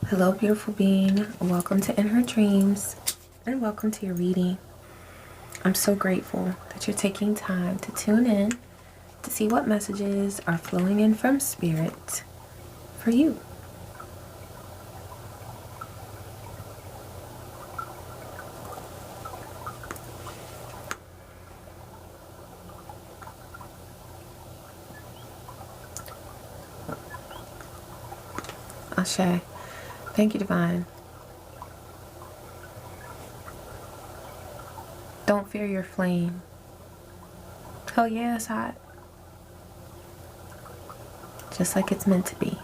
Hello, beautiful being. Welcome to In Her Dreams and welcome to your reading. I'm so grateful that you're taking time to tune in to see what messages are flowing in from Spirit for you. Ashe. Thank you, Divine. Don't fear your flame. Hell yeah, it's hot. Just like it's meant to be.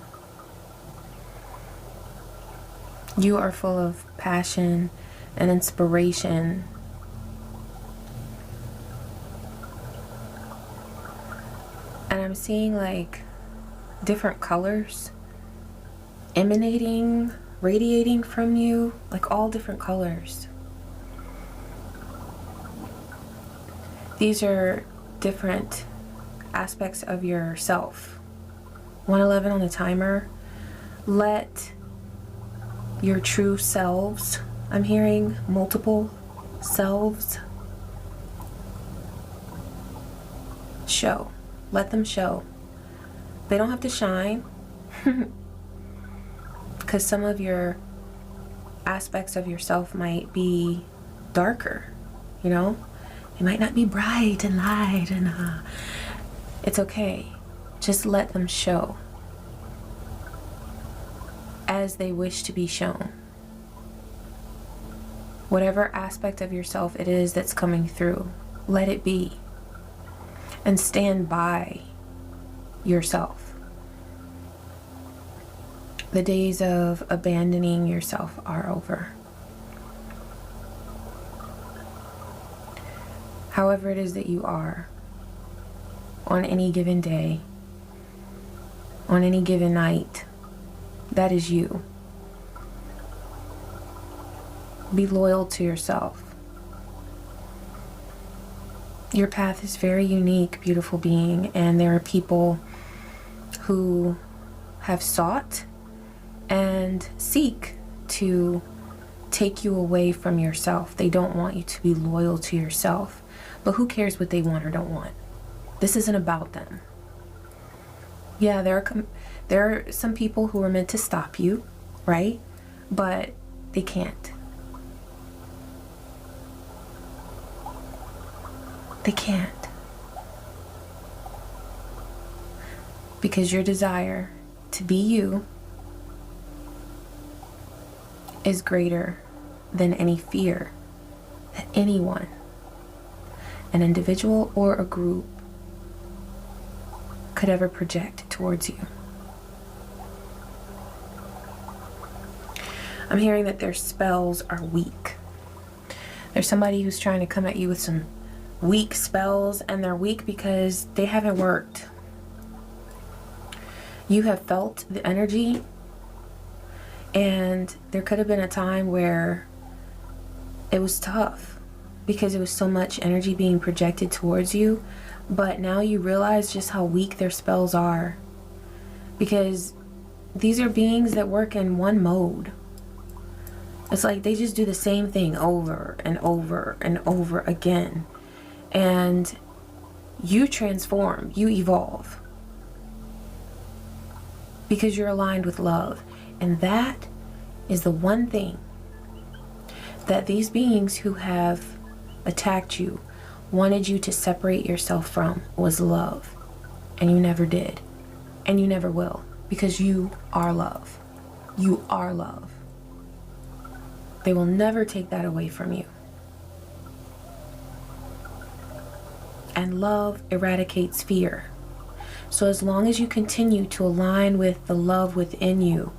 You are full of passion and inspiration. And I'm seeing like different colors emanating, radiating from you, like all different colors. These are different aspects of yourself. 111 on the timer. Let your true selves, I'm hearing multiple selves, show. Let them show. They don't have to shine. Because some of your aspects of yourself might be darker, you know? It might not be bright and light and it's okay. Just let them show as they wish to be shown. Whatever aspect of yourself it is that's coming through, let it be. And stand by yourself. The days of abandoning yourself are over. However it is that you are, on any given day, on any given night, that is you. Be loyal to yourself. Your path is very unique, beautiful being, and there are people who have sought and seek to take you away from yourself. They don't want you to be loyal to yourself. But who cares what they want or don't want? This isn't about them. Yeah, there are some people who are meant to stop you, right? But they can't. They can't. Because your desire to be you is greater than any fear that anyone, an individual or a group, could ever project towards you. I'm hearing that their spells are weak. There's somebody who's trying to come at you with some weak spells, and they're weak because they haven't worked. You have felt the energy. And there could have been a time where it was tough because it was so much energy being projected towards you. But now you realize just how weak their spells are. Because these are beings that work in one mode. It's like they just do the same thing over and over and over again. And you transform, you evolve. Because you're aligned with love. And that is the one thing that these beings who have attacked you wanted you to separate yourself from, was love. And you never did. And you never will. Because you are love. You are love. They will never take that away from you. And love eradicates fear. So as long as you continue to align with the love within you,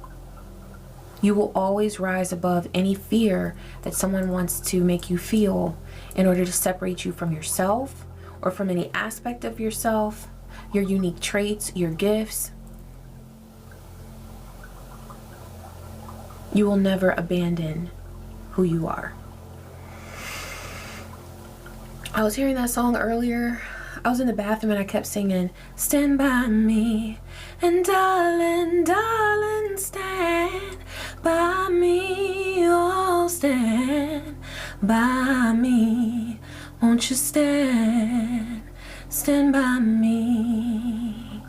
you will always rise above any fear that someone wants to make you feel in order to separate you from yourself or from any aspect of yourself, your unique traits, your gifts. You will never abandon who you are. I was hearing that song earlier. I was in the bathroom and I kept singing, "Stand by me, and darling, darling, stand by me, oh, stand by me. Won't you stand by me?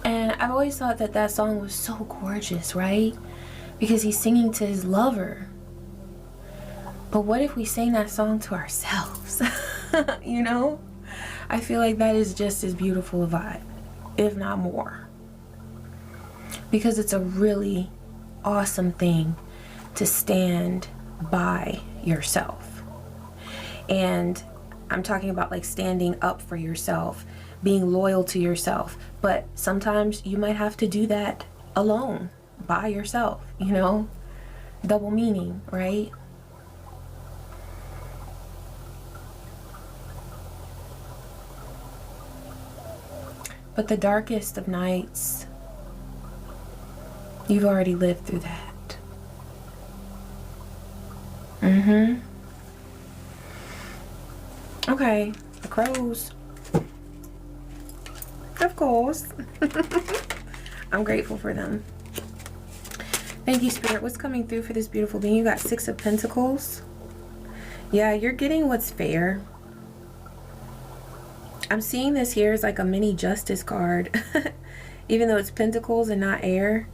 And I've always thought that that song was so gorgeous, right? Because he's singing to his lover. But what if we sang that song to ourselves? You know? I feel like that is just as beautiful a vibe, if not more. Because it's a really awesome thing to stand by yourself. And I'm talking about like standing up for yourself, being loyal to yourself. But sometimes you might have to do that alone, by yourself, you know? Double meaning, right? But the darkest of nights, you've already lived through that. Okay, the crows. Of course. I'm grateful for them. Thank you, Spirit. What's coming through for this beautiful being? You got 6 of Pentacles. Yeah, you're getting what's fair. I'm seeing this here as like a mini justice card. Even though it's Pentacles and not air.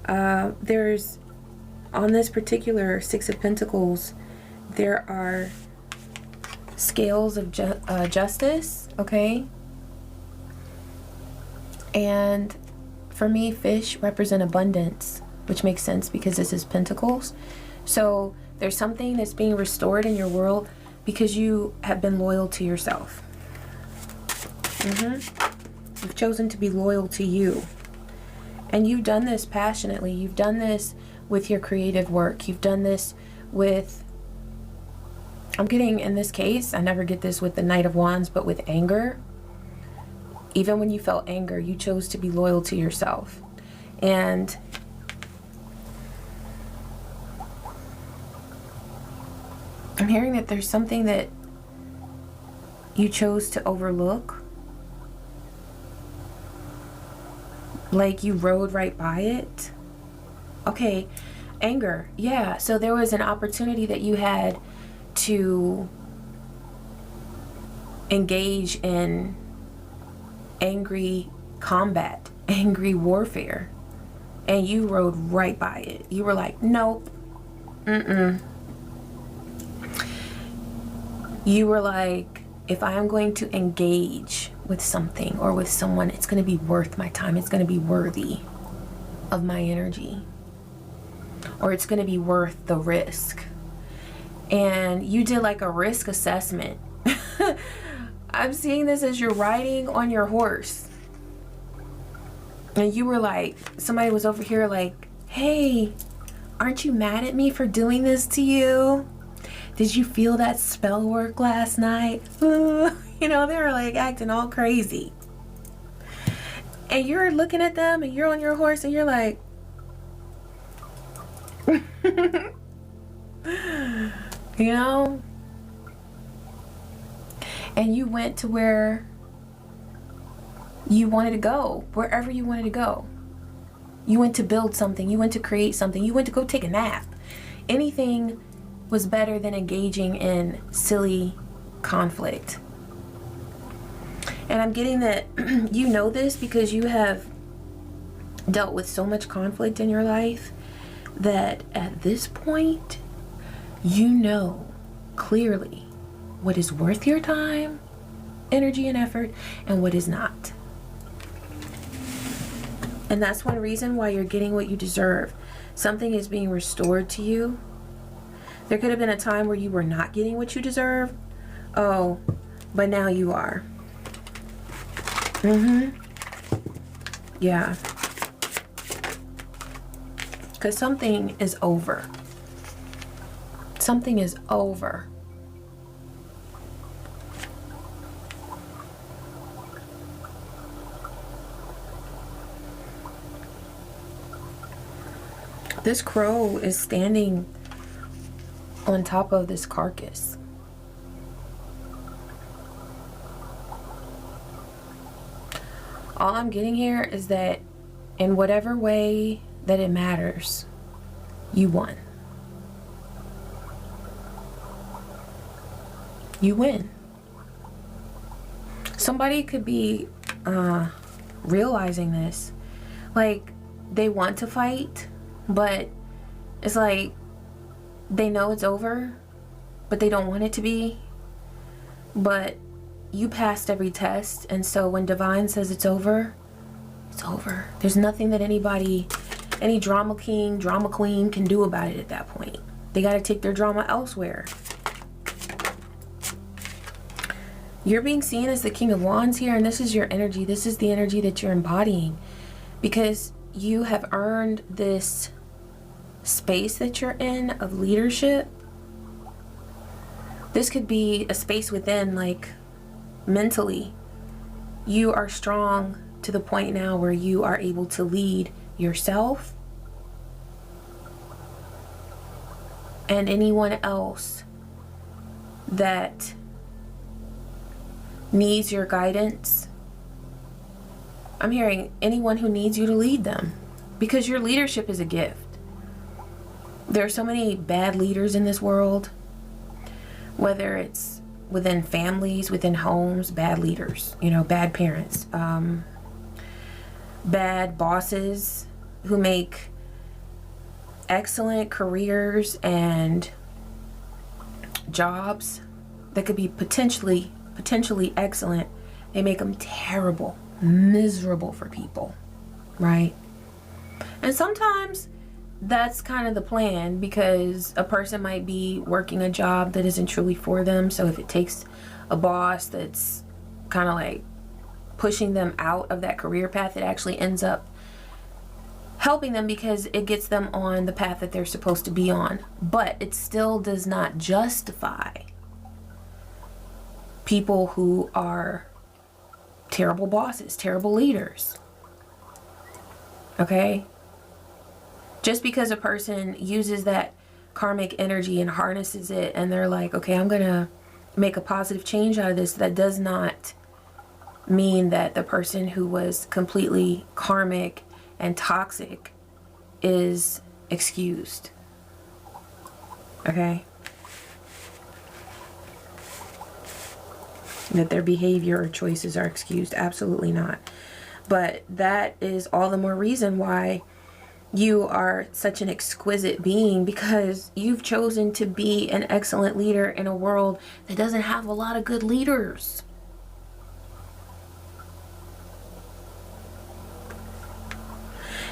There's, on this particular 6 of Pentacles, there are scales of justice, okay? And for me, fish represent abundance, which makes sense because this is Pentacles. So there's something that's being restored in your world because you have been loyal to yourself. You've chosen to be loyal to you. And you've done this passionately. You've done this with your creative work. You've done this with, I'm getting, in this case, I never get this with the Knight of Wands, but with anger. Even when you felt anger, you chose to be loyal to yourself. And I'm hearing that there's something that you chose to overlook. Like you rode right by it. Okay, anger. Yeah, so there was an opportunity that you had to engage in angry combat, angry warfare, and you rode right by it. You were like, nope, you were like, if I am going to engage with something or with someone, it's going to be worth my time. It's going to be worthy of my energy, or it's going to be worth the risk. And you did like a risk assessment. I'm seeing this as you're riding on your horse. And you were like, somebody was over here like, hey, aren't you mad at me for doing this to you? Did you feel that spell work last night? Ooh. You know, they were like acting all crazy. And you're looking at them and you're on your horse and you're like, you know? And you went to where you wanted to go, wherever you wanted to go. You went to build something, you went to create something, you went to go take a nap. Anything was better than engaging in silly conflict. And I'm getting that you know this because you have dealt with so much conflict in your life that at this point, you know clearly what is worth your time, energy, and effort, and what is not. And that's one reason why you're getting what you deserve. Something is being restored to you. There could have been a time where you were not getting what you deserve. Oh, but now you are. Yeah. Because something is over. Something is over. This crow is standing on top of this carcass. All I'm getting here is that in whatever way that it matters. You won. You win. Somebody could be realizing this. Like, they want to fight, but it's like they know it's over, but they don't want it to be. But you passed every test, and so when divine says it's over, it's over. There's nothing that anybody, any drama king, drama queen can do about it at that point. They got to take their drama elsewhere. You're being seen as the King of Wands here, and this is your energy. This is the energy that you're embodying, because you have earned this space that you're in of leadership. This could be a space within, like mentally. You are strong to the point now where you are able to lead yourself and anyone else that needs your guidance. I'm hearing anyone who needs you to lead them, because your leadership is a gift. There are so many bad leaders in this world, whether it's within families, within homes, bad leaders, you know, bad parents, bad bosses who make excellent careers and jobs that could be potentially excellent. They make them terrible, miserable for people, right? And sometimes that's kind of the plan, because a person might be working a job that isn't truly for them. So if it takes a boss that's kind of like pushing them out of that career path, it actually ends up helping them because it gets them on the path that they're supposed to be on. But it still does not justify people who are terrible bosses, terrible leaders. Okay? Just because a person uses that karmic energy and harnesses it, and they're like, okay, I'm gonna make a positive change out of this, that does not mean that the person who was completely karmic and toxic is excused. Okay? That their behavior or choices are excused. Absolutely not. But that is all the more reason why you are such an exquisite being, because you've chosen to be an excellent leader in a world that doesn't have a lot of good leaders.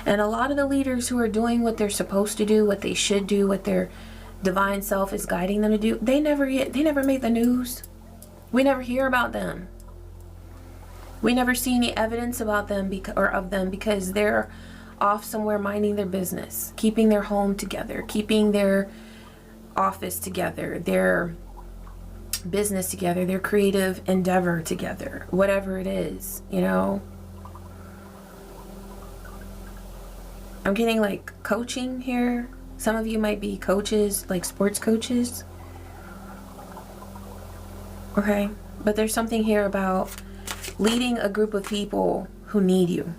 And a lot of the leaders who are doing what they're supposed to do, what they should do, what their divine self is guiding them to do, they never make the news. We never hear about them. We never see any evidence about them of them because they're off somewhere minding their business, keeping their home together, keeping their office together, their business together, their creative endeavor together, whatever it is, you know. I'm getting like coaching here. Some of you might be coaches, like sports coaches. Okay, but there's something here about leading a group of people who need you.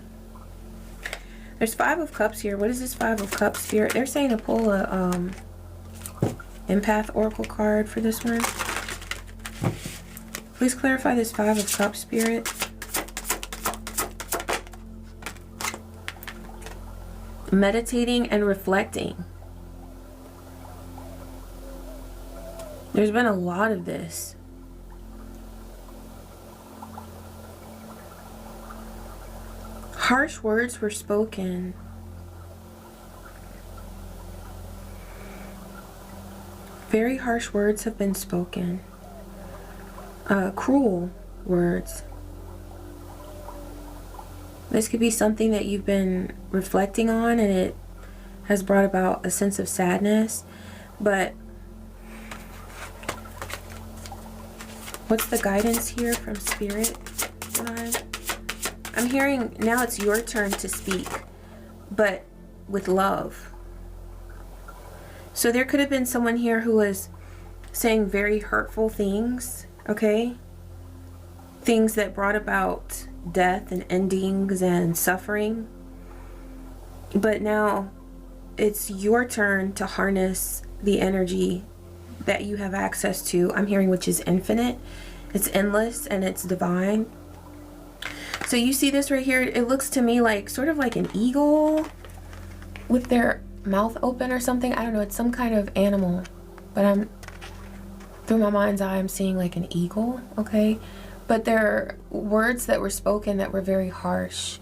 There's 5 of Cups here. What is this 5 of Cups, Spirit? They're saying to pull a empath oracle card for this one. Please clarify this 5 of Cups, Spirit. Meditating and reflecting. There's been a lot of this. Harsh words were spoken. Very harsh words have been spoken. Cruel words. This could be something that you've been reflecting on, and it has brought about a sense of sadness. But what's the guidance here from Spirit? I'm hearing now it's your turn to speak, but with love. So there could have been someone here who was saying very hurtful things, okay? Things that brought about death and endings and suffering. But now it's your turn to harness the energy that you have access to. I'm hearing which is infinite, it's endless, and it's divine. So you see this right here, it looks to me like sort of like an eagle with their mouth open or something. I don't know, it's some kind of animal, but I'm through my mind's eye I'm seeing like an eagle, okay? But there are words that were spoken that were very harsh.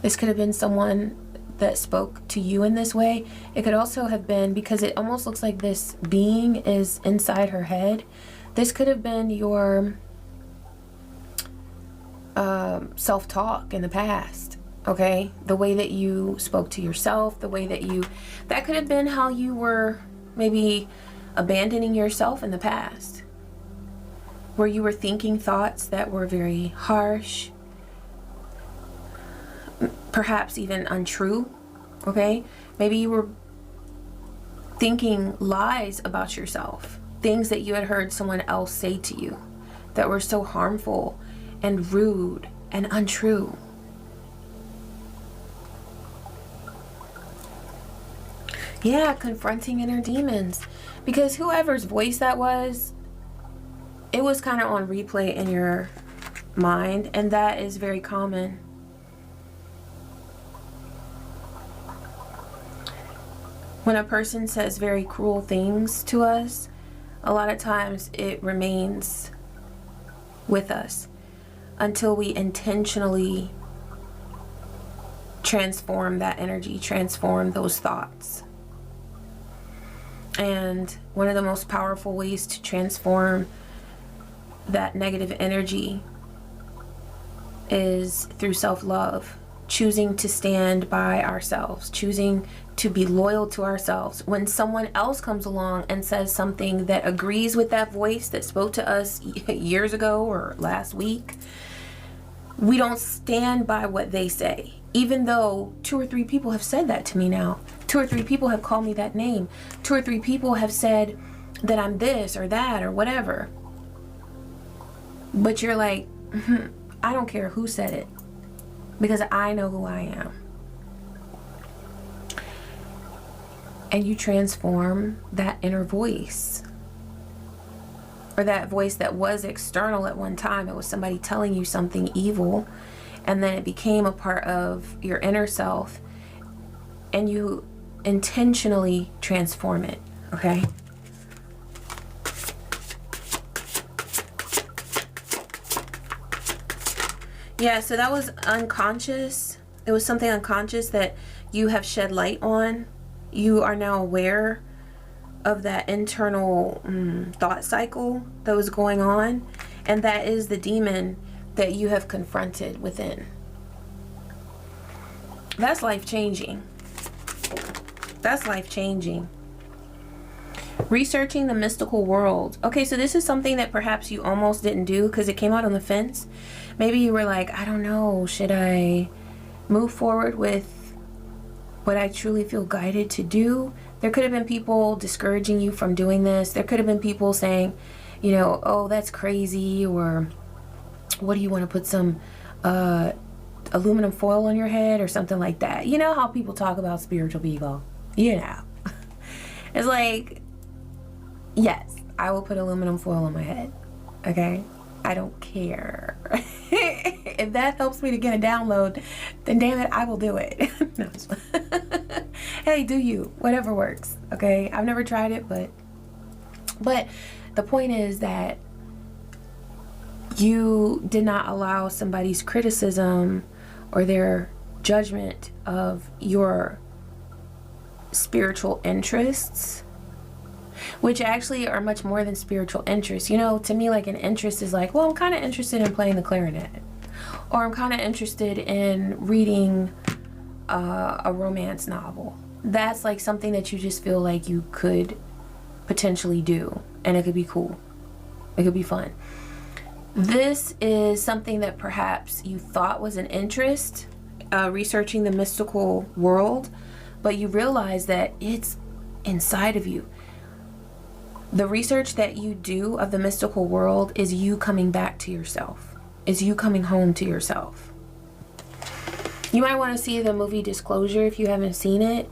This could have been someone that spoke to you in this way. It could also have been, because it almost looks like this being is inside her head, this could have been your self-talk in the past, okay? The way that you spoke to yourself, the way that that could have been how you were maybe abandoning yourself in the past, where you were thinking thoughts that were very harsh, perhaps even untrue, okay? Maybe you were thinking lies about yourself, things that you had heard someone else say to you that were so harmful and rude and untrue. Yeah, confronting inner demons. Because whoever's voice that was, it was kind of on replay in your mind, and that is very common. When a person says very cruel things to us, a lot of times it remains with us until we intentionally transform that energy, transform those thoughts. And one of the most powerful ways to transform that negative energy is through self-love, choosing to stand by ourselves, choosing to be loyal to ourselves. When someone else comes along and says something that agrees with that voice that spoke to us years ago or last week, we don't stand by what they say, even though 2 or 3 people have said that to me now. 2 or 3 people have called me that name. 2 or 3 people have said that I'm this or that or whatever. But you're like, I don't care who said it, because I know who I am. And you transform that inner voice, or that voice that was external at one time. It was somebody telling you something evil, and then it became a part of your inner self, and you intentionally transform it, okay? Yeah, so that was unconscious. It was something unconscious that you have shed light on. You are now aware of that internal thought cycle that was going on, and that is the demon that you have confronted within. That's life-changing. That's life-changing. Researching the mystical world. Okay, so this is something that perhaps you almost didn't do because it came out on the fence. Maybe you were like, I don't know, should I move forward with what I truly feel guided to do? There could have been people discouraging you from doing this. There could have been people saying, you know, oh, that's crazy, or what do you want to put some aluminum foil on your head or something like that. You know how people talk about spiritual people? You know. It's like, yes, I will put aluminum foil on my head, okay? I don't care. If that helps me to get a download, then damn it, I will do it. No. Hey, do you, whatever works, okay? I've never tried it, but the point is that you did not allow somebody's criticism or their judgment of your spiritual interests, which actually are much more than spiritual interests. You know, to me, like, an interest is like, well, I'm kind of interested in playing the clarinet, or I'm kind of interested in reading a romance novel. That's like something that you just feel like you could potentially do, and it could be cool. It could be fun. This is something that perhaps you thought was an interest, researching the mystical world, but you realize that it's inside of you. The research that you do of the mystical world is you coming back to yourself, is you coming home to yourself. You might want to see the movie Disclosure if you haven't seen it.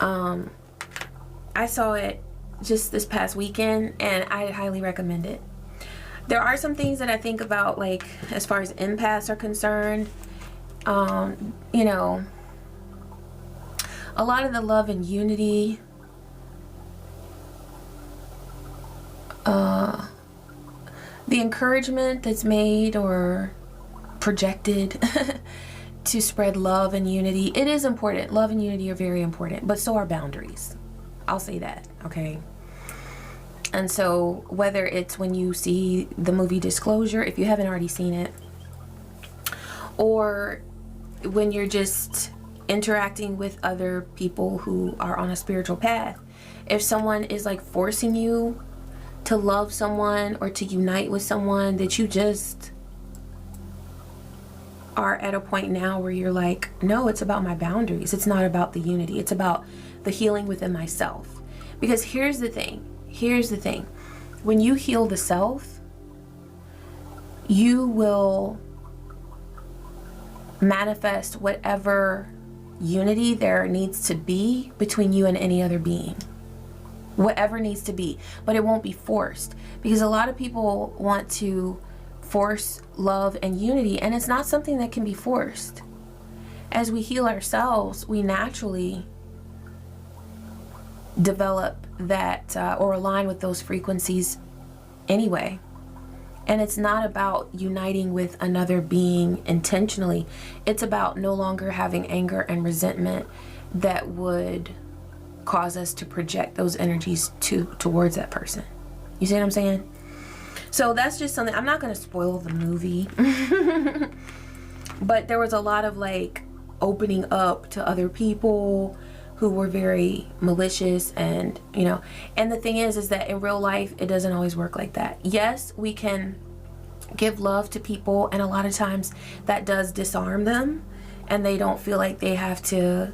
I saw it just this past weekend and I highly recommend it. There are some things that I think about, like as far as empaths are concerned. You know, a lot of the love and unity, the encouragement that's made or projected to spread love and unity, it is important. Love and unity are very important, but so are boundaries. I'll say that, okay? And so whether it's when you see the movie Disclosure, if you haven't already seen it, or when you're just interacting with other people who are on a spiritual path, if someone is like forcing you to love someone or to unite with someone that you just are at a point now where you're like, no, it's about my boundaries. It's not about the unity. It's about the healing within myself. Because here's the thing. When you heal the self, you will manifest whatever unity there needs to be between you and any other being. Whatever needs to be. But it won't be forced. Because a lot of people want to force love and unity, and it's not something that can be forced. As we heal ourselves, we naturally develop that or align with those frequencies anyway. And it's not about uniting with another being intentionally. It's about no longer having anger and resentment that would cause us to project those energies towards that person. You see what I'm saying? So that's just something. I'm not going to spoil the movie. But there was a lot of like opening up to other people who were very malicious, and you know, and the thing is that in real life it doesn't always work like that. Yes, we can give love to people, and a lot of times that does disarm them and they don't feel like they have to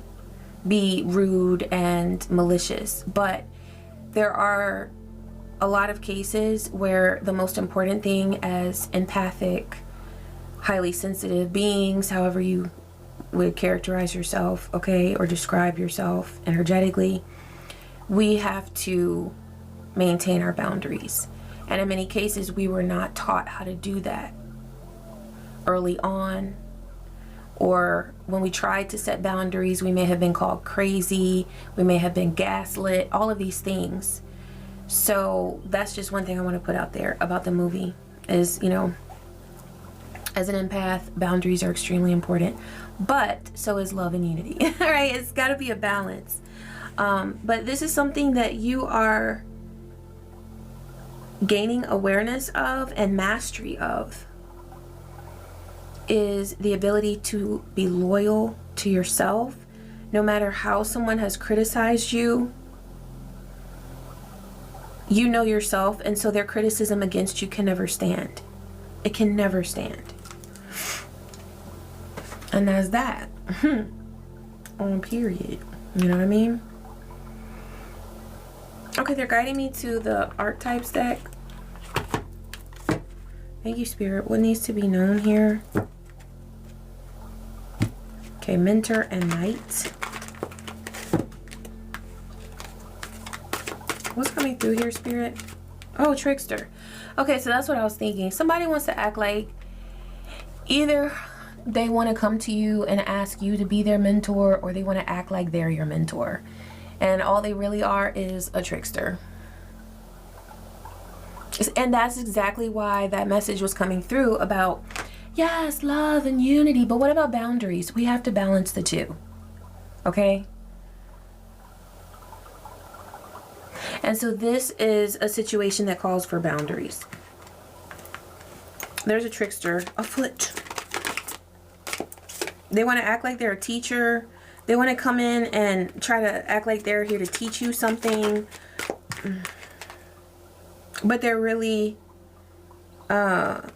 be rude and malicious. But there are a lot of cases where the most important thing as empathic, highly sensitive beings, however you would characterize yourself, okay, or describe yourself energetically, we have to maintain our boundaries. And in many cases, we were not taught how to do that early on, or when we tried to set boundaries, we may have been called crazy, we may have been gaslit, all of these things. So that's just one thing I want to put out there about the movie is, you know, as an empath, boundaries are extremely important, but so is love and unity. All right, it's got to be a balance. But this is something that you are gaining awareness of and mastery of, is the ability to be loyal to yourself, no matter how someone has criticized you. You know yourself, and so their criticism against you can never stand. It can never stand. And that's that. On period. You know what I mean? Okay, they're guiding me to the archetypes deck. Thank you, Spirit. What needs to be known here? Okay, Mentor and Knight. What's coming through here, Spirit? Oh, Trickster. Okay, so that's what I was thinking. Somebody wants to act like either they want to come to you and ask you to be their mentor, or they want to act like they're your mentor. And all they really are is a trickster. And that's exactly why that message was coming through about, yes, love and unity, but what about boundaries? We have to balance the two. Okay? And so this is a situation that calls for boundaries. There's a trickster afoot. They want to act like they're a teacher. They want to come in and try to act like they're here to teach you something. But they're really an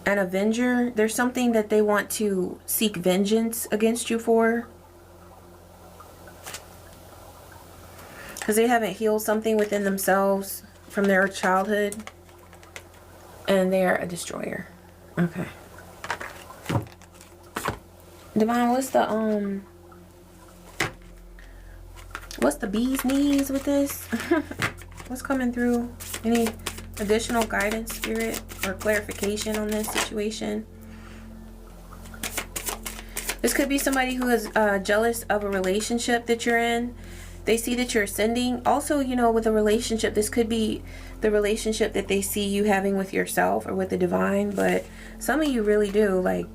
avenger. There's something that they want to seek vengeance against you for. Because they haven't healed something within themselves from their childhood. And they're a destroyer. Okay. Divine, what's the bee's knees with this? What's coming through? Any additional guidance, spirit, or clarification on this situation? This could be somebody who is jealous of a relationship that you're in. They see that you're ascending. Also, you know, with a relationship, this could be the relationship that they see you having with yourself or with the divine. But some of you really do, like...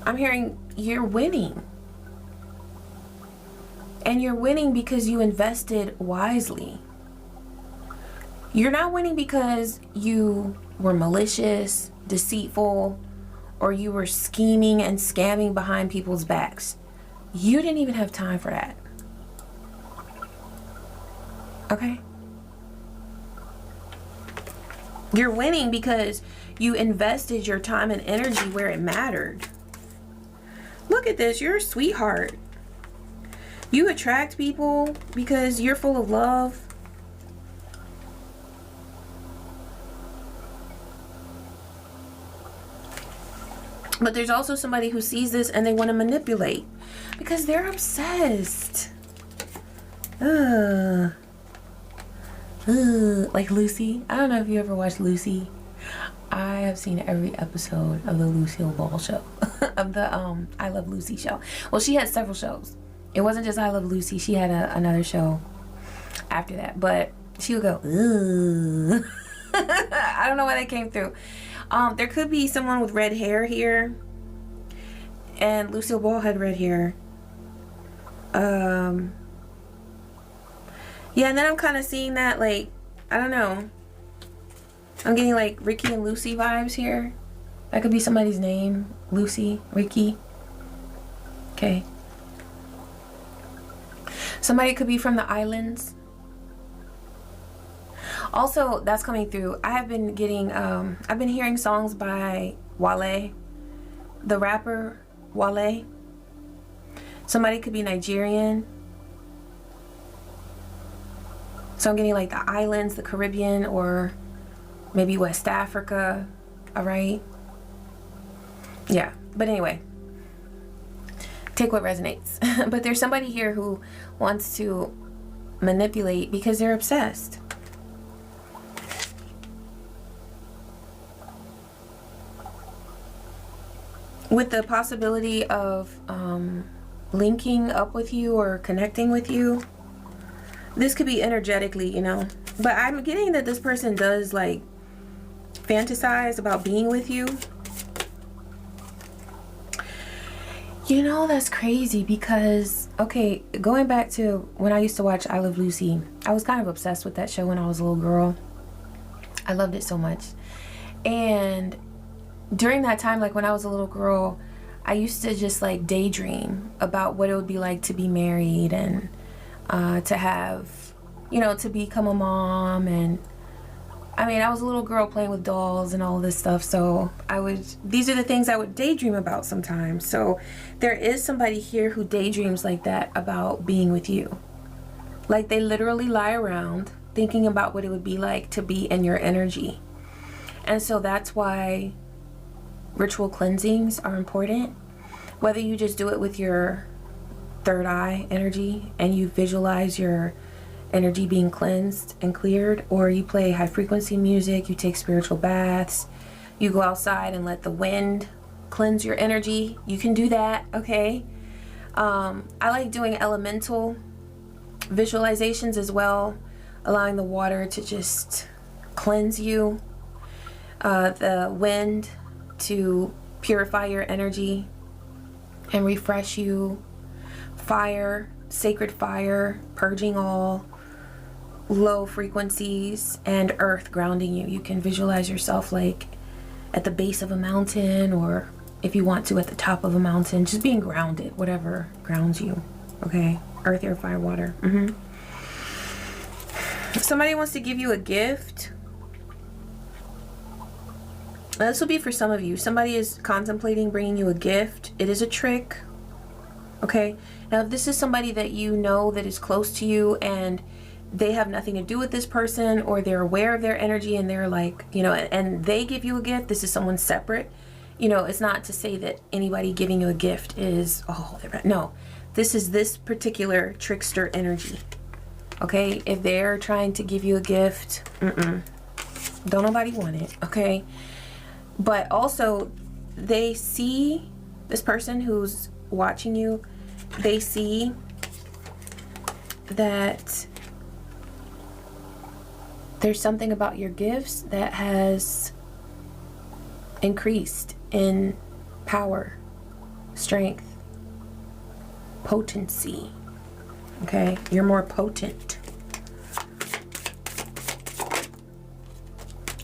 I'm hearing you're winning. And you're winning because you invested wisely. You're not winning because you were malicious, deceitful, or you were scheming and scamming behind people's backs. You didn't even have time for that. Okay? You're winning because you invested your time and energy where it mattered. Look at this. You're a sweetheart. You attract people because you're full of love. But there's also somebody who sees this and they want to manipulate because they're obsessed. Like Lucy. I don't know if you ever watched Lucy. I have seen every episode of the Lucille Ball show. Of the I Love Lucy show. Well, she had several shows. It wasn't just I Love Lucy. She had another show after that. But she would go, ugh. I don't know why that came through. There could be someone with red hair here. And Lucille Ball had red hair. Yeah, and then I'm kind of seeing that, like, I don't know. I'm getting like Ricky and Lucy vibes here. That could be somebody's name. Lucy, Ricky. Okay. Somebody could be from the islands. Also, that's coming through. I have been getting, I've been hearing songs by Wale, the rapper Wale. Somebody could be Nigerian. So I'm getting like the islands, the Caribbean, or maybe West Africa. All right. Yeah. But anyway, take what resonates. But there's somebody here who wants to manipulate because they're obsessed. With the possibility of linking up with you or connecting with you. This could be energetically, you know. But I'm getting that this person does like fantasize about being with you. You know, that's crazy because, okay, going back to when I used to watch I Love Lucy, I was kind of obsessed with that show when I was a little girl. I loved it so much. And during that time, like when I was a little girl, I used to just like daydream about what it would be like to be married and to have, you know, to become a mom. And I mean, I was a little girl playing with dolls and all this stuff, so these are the things I would daydream about sometimes. So there is somebody here who daydreams like that about being with you. Like they literally lie around thinking about what it would be like to be in your energy. And so that's why ritual cleansings are important. Whether you just do it with your third eye energy and you visualize your energy being cleansed and cleared, or you play high frequency music, you take spiritual baths, you go outside and let the wind cleanse your energy, you can do that. Okay. I like doing elemental visualizations as well, allowing the water to just cleanse you, the wind to purify your energy and refresh you, fire, sacred fire, purging all low frequencies, and earth grounding you. You can visualize yourself like at the base of a mountain, or if you want to at the top of a mountain, just being grounded, whatever grounds you. Okay, earth, air, fire, water. Somebody wants to give you a gift. This will be for some of you. Somebody is contemplating bringing you a gift. It is a trick. Okay, now if this is somebody that you know that is close to you and they have nothing to do with this person, or they're aware of their energy and they're like, you know, and they give you a gift. This is someone separate. You know, it's not to say that anybody giving you a gift is, oh, they're bad. No, this is this particular trickster energy. Okay, if they're trying to give you a gift, don't nobody want it. Okay, but also they see this person who's watching you, they see that there's something about your gifts that has increased in power, strength, potency. Okay, you're more potent.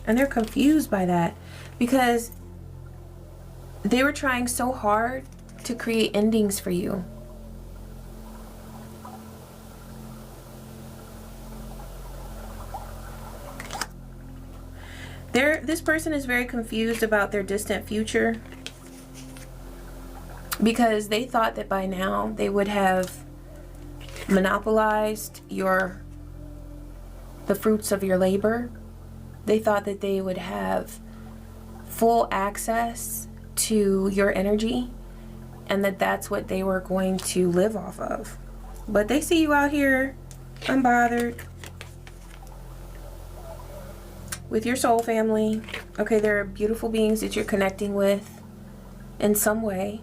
And they're confused by that because they were trying so hard to create endings for you. This person is very confused about their distant future because they thought that by now they would have monopolized the fruits of your labor. They thought that they would have full access to your energy and that that's what they were going to live off of. But they see you out here unbothered with your soul family. Okay, there are beautiful beings that you're connecting with in some way,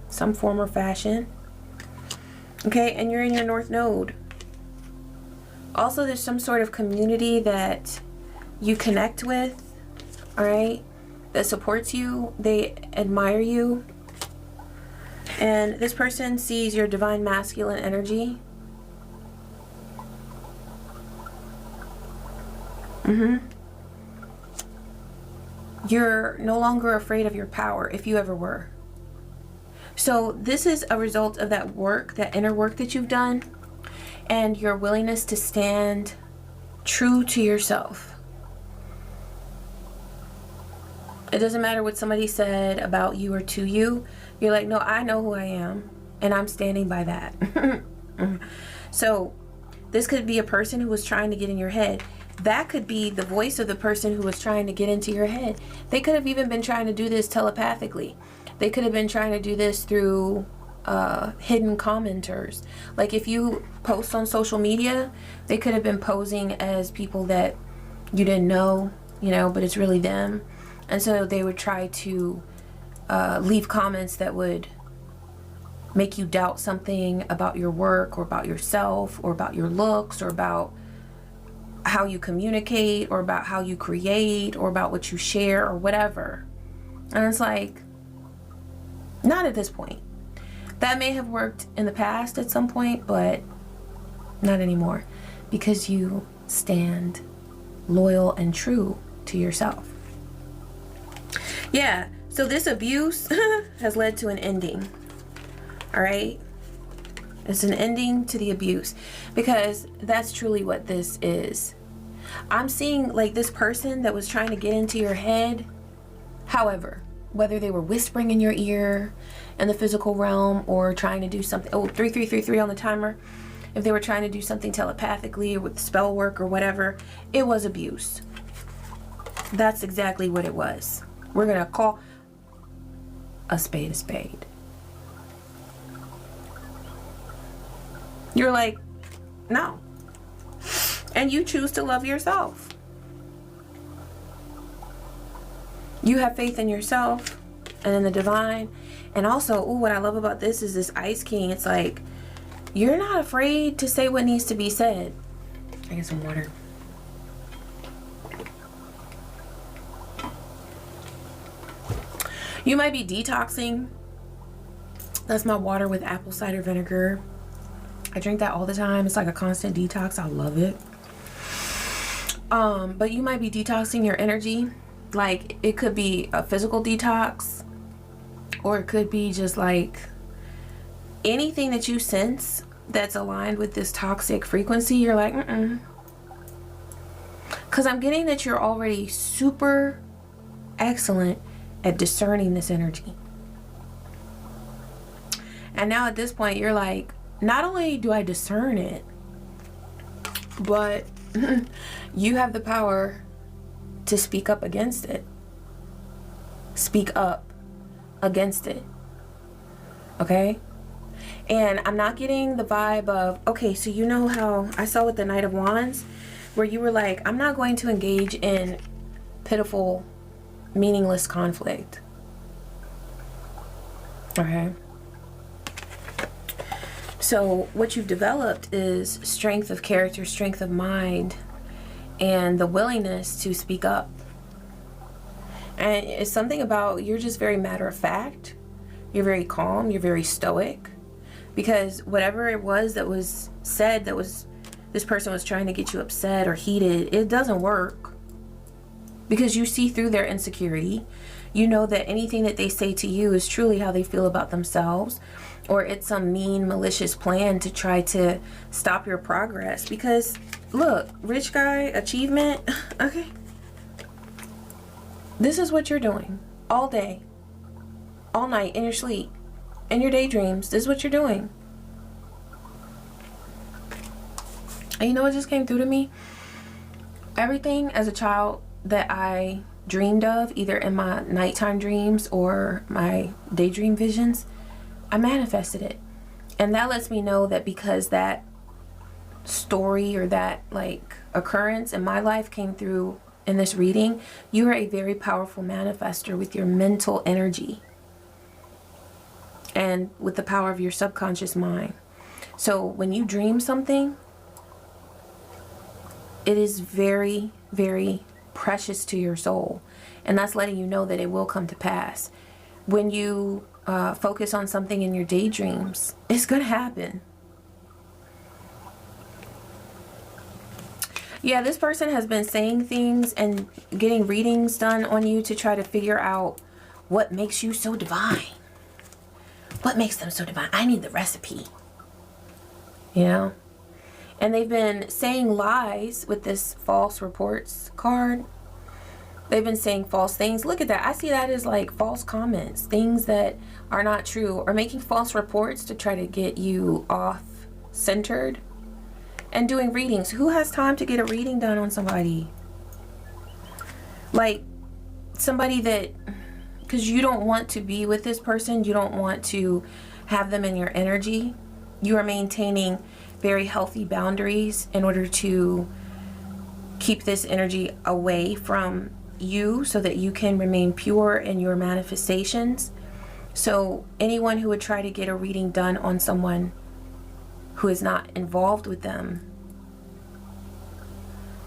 some form or fashion. Okay, and you're in your North Node. Also, there's some sort of community that you connect with, all right, that supports you. They admire you. And this person sees your divine masculine energy. You're no longer afraid of your power, if you ever were. So this is a result of that work, that inner work that you've done, and your willingness to stand true to yourself. It doesn't matter what somebody said about you or to you. You're like, no, I know who I am, and I'm standing by that. So this could be a person who was trying to get in your head. That could be the voice of the person who was trying to get into your head. They could have even been trying to do this telepathically. They could have been trying to do this through hidden commenters. Like if you post on social media, they could have been posing as people that you didn't know, you know, but it's really them. And so they would try to leave comments that would make you doubt something about your work or about yourself or about your looks or about how you communicate or about how you create or about what you share or whatever. And it's like, not at this point. That may have worked in the past at some point, but not anymore, because you stand loyal and true to yourself. Yeah, so this abuse has led to an ending. All right? It's an ending to the abuse, because that's truly what this is. I'm seeing like this person that was trying to get into your head. However, whether they were whispering in your ear in the physical realm or trying to do something, 3333 on the timer, if they were trying to do something telepathically or with spell work or whatever, it was abuse. That's exactly what it was. We're gonna call a spade a spade. You're like, no. And you choose to love yourself. You have faith in yourself and in the divine. And also, what I love about this is this Ice King. It's like, you're not afraid to say what needs to be said. I get some water. You might be detoxing. That's my water with apple cider vinegar. I drink that all the time. It's like a constant detox. I love it. But you might be detoxing your energy. Like, it could be a physical detox, or it could be just like anything that you sense that's aligned with this toxic frequency. You're like, because I'm getting that you're already super excellent at discerning this energy. And now at this point, you're like, not only do I discern it, but you have the power to speak up against it. Speak up against it. Okay? And I'm not getting the vibe of, okay, so you know how I saw with the Knight of Wands, where you were like, I'm not going to engage in pitiful, meaningless conflict. Okay? So what you've developed is strength of character, strength of mind, and the willingness to speak up. And it's something about, you're just very matter of fact. You're very calm. You're very stoic. Because whatever it was that was said, that was, this person was trying to get you upset or heated, it doesn't work. Because you see through their insecurity. You know that anything that they say to you is truly how they feel about themselves. Or it's some mean, malicious plan to try to stop your progress. Because, look, rich guy, achievement, okay. This is what you're doing all day, all night, in your sleep, in your daydreams. This is what you're doing. And you know what just came through to me? Everything as a child that I dreamed of, either in my nighttime dreams or my daydream visions, I manifested it. And that lets me know that because that story or that like occurrence in my life came through in this reading, you are a very powerful manifester with your mental energy and with the power of your subconscious mind. So when you dream something, it is very, very precious to your soul. And that's letting you know that it will come to pass. When you focus on something in your daydreams, it's going to happen. Yeah, this person has been saying things and getting readings done on you to try to figure out what makes you so divine. What makes them so divine? I need the recipe. You know? And they've been saying lies with this false reports card. They've been saying false things. Look at that. I see that as like false comments, things that are not true, or making false reports to try to get you off centered. And doing readings. Who has time to get a reading done on somebody? Like somebody that, because you don't want to be with this person, you don't want to have them in your energy. You are maintaining very healthy boundaries in order to keep this energy away from you so that you can remain pure in your manifestations. So anyone who would try to get a reading done on someone who is not involved with them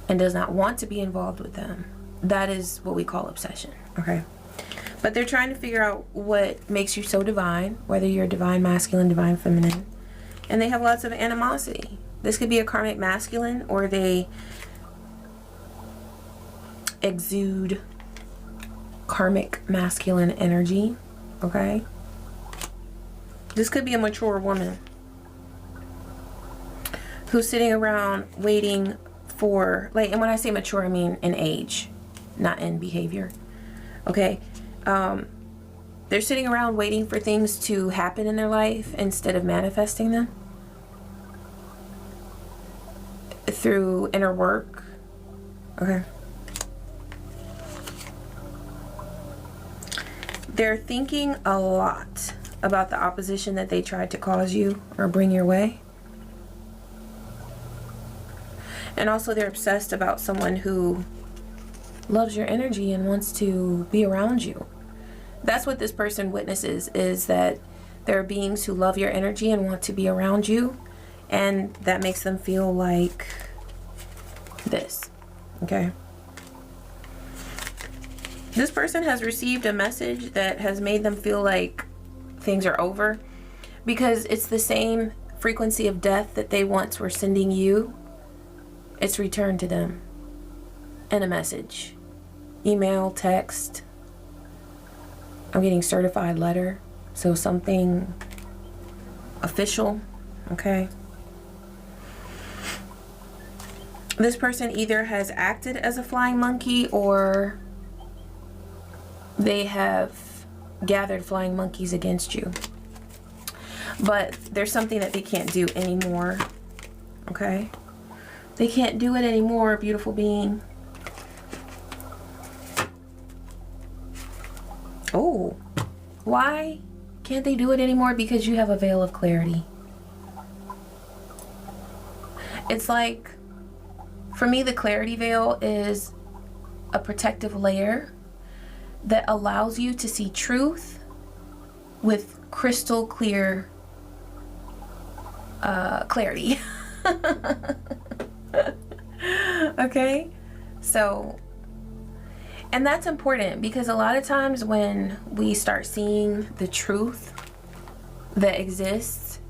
and does not want to be involved with them, that is what we call obsession. Okay? But they're trying to figure out what makes you so divine, whether you're divine masculine, divine feminine. And they have lots of animosity. This could be a karmic masculine, or they exude karmic masculine energy. Okay? This could be a mature woman who's sitting around waiting for, like, and when I say mature, I mean in age, not in behavior. Okay? They're sitting around waiting for things to happen in their life instead of manifesting them through inner work. Okay? They're thinking a lot about the opposition that they tried to cause you or bring your way. And also they're obsessed about someone who loves your energy and wants to be around you. That's what this person witnesses, is that there are beings who love your energy and want to be around you. And that makes them feel like this. Okay? This person has received a message that has made them feel like things are over, because it's the same frequency of death that they once were sending you. It's returned to them in a message. Email, text. I'm getting certified letter. So something official. Okay? This person either has acted as a flying monkey, or they have gathered flying monkeys against you. But there's something that they can't do anymore. Okay? They can't do it anymore, beautiful being. Oh, why can't they do it anymore? Because you have a veil of clarity. It's like, for me, the clarity veil is a protective layer that allows you to see truth with crystal clear clarity. Okay, so, and that's important because a lot of times when we start seeing the truth that exists,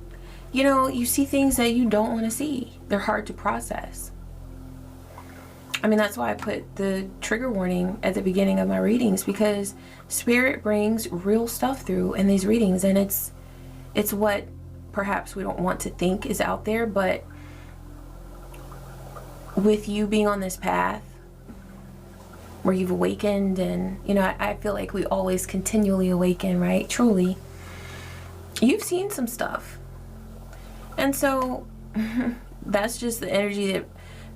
you know, you see things that you don't want to see. They're hard to process. I mean, that's why I put the trigger warning at the beginning of my readings, because Spirit brings real stuff through in these readings, and it's what perhaps we don't want to think is out there, but with you being on this path where you've awakened, and you know, I feel like we always continually awaken, right? Truly, you've seen some stuff, and so that's just the energy that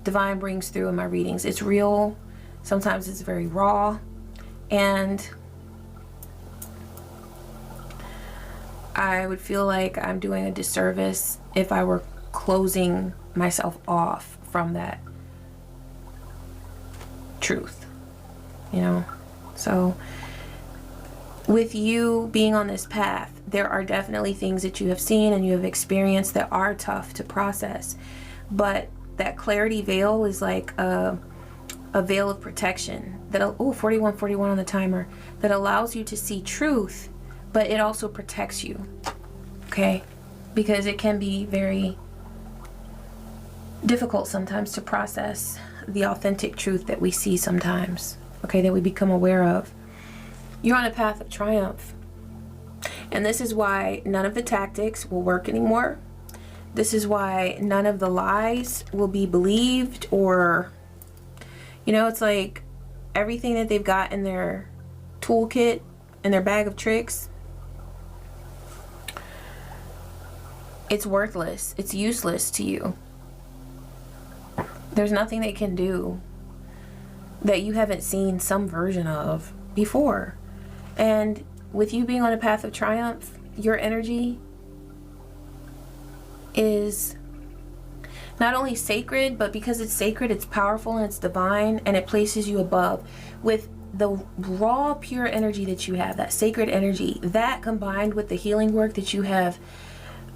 Divine brings through in my readings. It's real. Sometimes it's very raw, and I would feel like I'm doing a disservice if I were closing myself off from that truth, you know. So with you being on this path, there are definitely things that you have seen and you have experienced that are tough to process, but that clarity veil is like a veil of protection that, oh, 41 on the timer, that allows you to see truth, but it also protects you, okay? Because it can be very difficult sometimes to process the authentic truth that we see sometimes, okay, that we become aware of. You're on a path of triumph, and this is why none of the tactics will work anymore. This is why none of the lies will be believed, or, you know, it's like everything that they've got in their toolkit, in their bag of tricks, it's worthless. It's useless to you. There's nothing they can do that you haven't seen some version of before. And with you being on a path of triumph, your energy is not only sacred, but because it's sacred, it's powerful and it's divine, and it places you above. With the raw, pure energy that you have, that sacred energy, that combined with the healing work that you have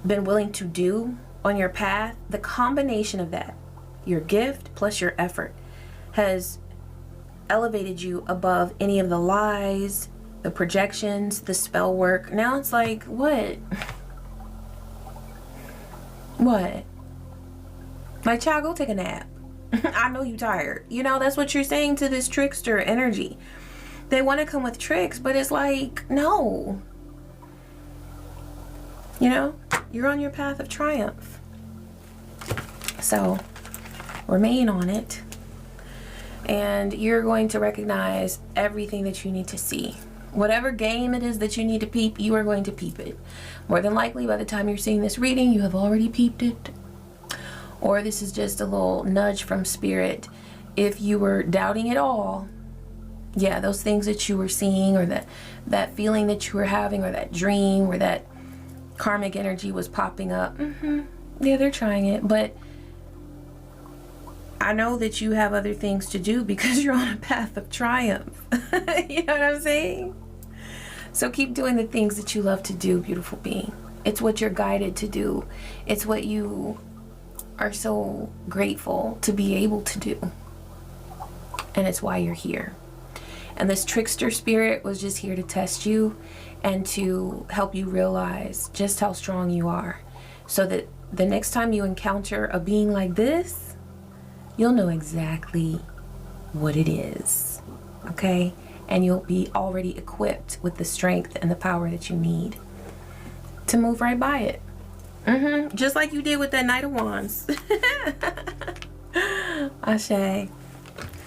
been willing to do on your path, the combination of that, your gift plus your effort, has elevated you above any of the lies, the projections, the spell work. Now it's like, what? Like, child, go take a nap. I know you tired. You know, that's what you're saying to this trickster energy. They want to come with tricks, but it's like, no. You know, you're on your path of triumph. So remain on it, and you're going to recognize everything that you need to see. Whatever game it is that you need to peep, you are going to peep it. More than likely, by the time you're seeing this reading, you have already peeped it. Or this is just a little nudge from Spirit. If you were doubting it all, yeah, those things that you were seeing, or that feeling that you were having, or that dream, or that karmic energy was popping up, yeah, they're trying it, but I know that you have other things to do because you're on a path of triumph. You know what I'm saying? So keep doing the things that you love to do, beautiful being. It's what you're guided to do. It's what you are so grateful to be able to do. And it's why you're here. And this trickster spirit was just here to test you and to help you realize just how strong you are, so that the next time you encounter a being like this, you'll know exactly what it is, okay? And you'll be already equipped with the strength and the power that you need to move right by it. Just like you did with that Knight of Wands. Ashe.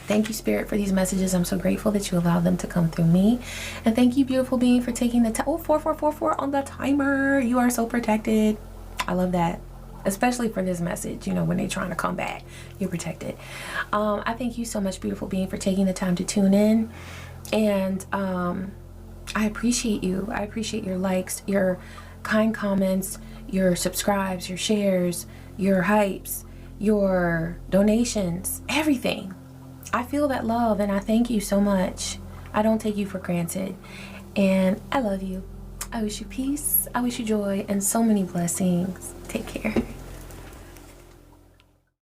Thank you, Spirit, for these messages. I'm so grateful that you allowed them to come through me. And thank you, beautiful being, for taking the time. Oh, 4444 on the timer. You are so protected. I love that. especially for this message, you know, when they're trying to come back. You're protected. I thank you so much, beautiful being, for taking the time to tune in. And I appreciate you. I appreciate your likes, your kind comments, your subscribes, your shares, your hypes, your donations, everything. I feel that love, and I thank you so much. I don't take you for granted. And I love you. I wish you peace. I wish you joy and so many blessings. Take care.